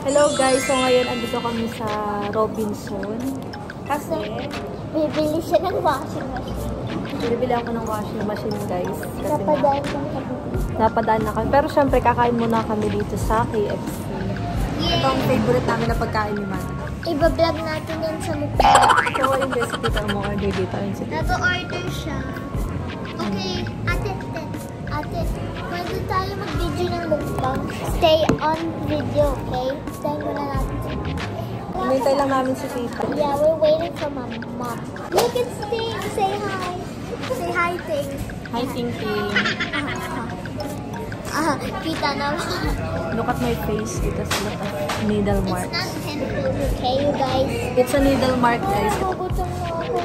Hello guys, so ngayon andito kami sa Robinson kasi bibili siya ng washing machine. Bibili ako ng washing machine guys. Napadaan na kami. Pero syempre kakain muna kami dito sa KFC. Yeah. Ito ang favorite namin na pagkain ni Mana. Iba-vlog natin yan sa mukha. So ayun guys, kita mo order dito. Nag-order siya. Okay, ate, pwede tayo mag-video ng mukbang. Stay on video, okay? Stay muna natin. Hinintay lang namin si Tita. Yeah, we're waiting for my mom. Look at Sting. Say hi. Say hi, Ting. Hi, Tinking. Kita naman. Look at my face. Ito sa needle mark. It's not pimples, okay, you guys? It's a needle mark, guys. Nagugutom na ako, guys.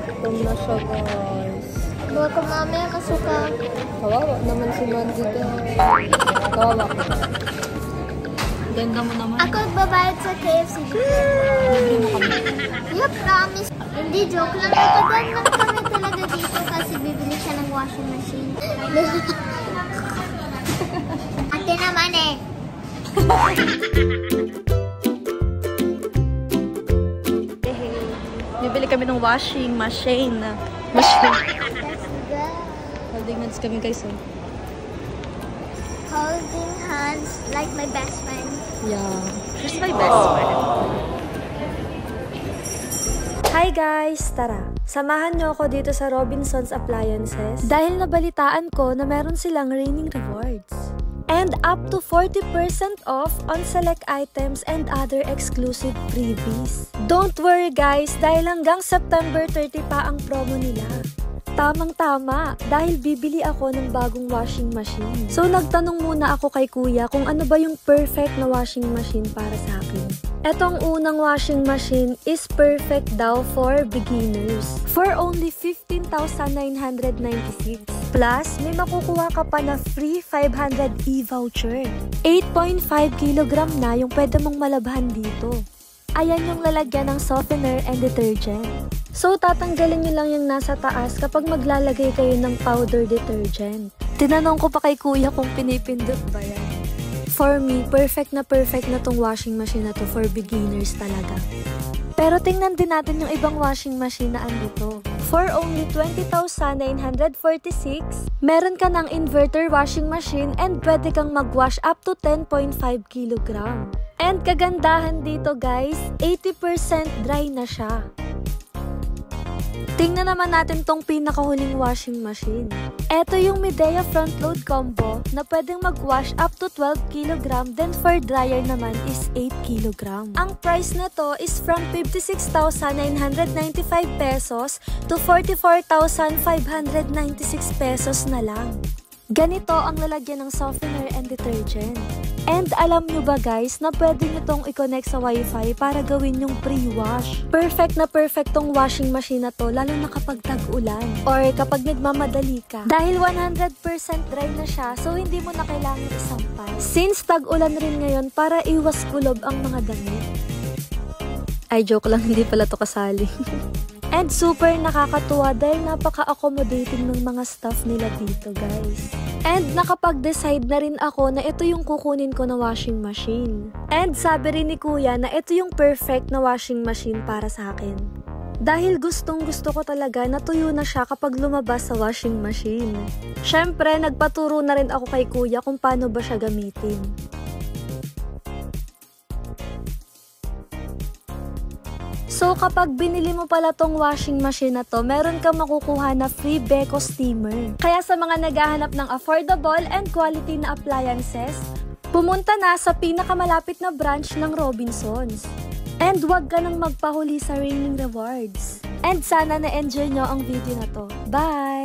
Gutom na siya, guys. Baka mamaya kasuka. Kawawa naman si Mandy, guys. Kawawa ko. Ganda mo naman. Ako magbabayad sa KFC. Libre mo kami. Yeah, promise. Hindi, joke lang. Natagan lang kami talaga dito kasi bibili siya ng washing machine. Ate naman eh. Bibili kami ng washing machine. Let's go. Holding hands kami guys. Holding hands like my best friend. Yeah. She's my best friend. Hi guys! Tara, samahan niyo ako dito sa Robinsons Appliances dahil nabalitaan ko na meron silang raining rewards. And up to 40% off on select items and other exclusive freebies. Don't worry guys, dahil hanggang September 30 pa ang promo nila. Tamang-tama, dahil bibili ako ng bagong washing machine. So nagtanong muna ako kay kuya kung ano ba yung perfect na washing machine para sa akin. Etong unang washing machine is perfect daw for beginners. For only 15,996. Plus, may makukuha ka pa na free 500 e-voucher. 8.5 kg na yung pwede mong malabhan dito. Ayan yung lalagyan ng softener and detergent. So, tatanggalin nyo lang yung nasa taas kapag maglalagay kayo ng powder detergent. Tinanong ko pa kay kuya kung pinipindot ba yan. For me, perfect na tong washing machine na to for beginners talaga. Pero tingnan din natin yung ibang washing machine na andito. For only 20,946, meron ka ng inverter washing machine and pwede kang mag-wash up to 10.5 kg. And kagandahan dito guys, 80% dry na siya. Tingnan naman natin tong pinakahuling washing machine. Ito yung Midea front load combo na pwedeng mag-wash up to 12 kg, then for dryer naman is 8 kg. Ang price nito is from 56,995 pesos to 44,596 pesos na lang. Ganito ang lalagyan ng softener and detergent. And alam nyo ba guys na pwede nyo tong i-connect sa wifi para gawin yung pre-wash. Perfect na perfect tong washing machine na to lalo na kapag tag-ulan or kapag nagmamadali ka. Dahil 100% dry na siya so hindi mo na kailangan isampay. Since tag-ulan rin ngayon para iwas kulob ang mga damit. Ay joke lang, hindi pala to kasali. And super nakakatuwa dahil napaka-accommodating ng mga staff nila dito guys. And nakapag-decide na rin ako na ito yung kukunin ko na washing machine. And sabi rin ni kuya na ito yung perfect na washing machine para sa akin. Dahil gustong gusto ko talaga na tuyo na siya kapag lumabas sa washing machine. Syempre nagpaturo na rin ako kay kuya kung paano ba siya gamitin. So kapag binili mo pala tong washing machine na to, meron kang makukuha na free Beko steamer. Kaya sa mga naghahanap ng affordable and quality na appliances, pumunta na sa pinakamalapit na branch ng Robinsons. And huwag ka nang magpahuli sa raining rewards. And sana na-enjoy nyo ang video na to. Bye!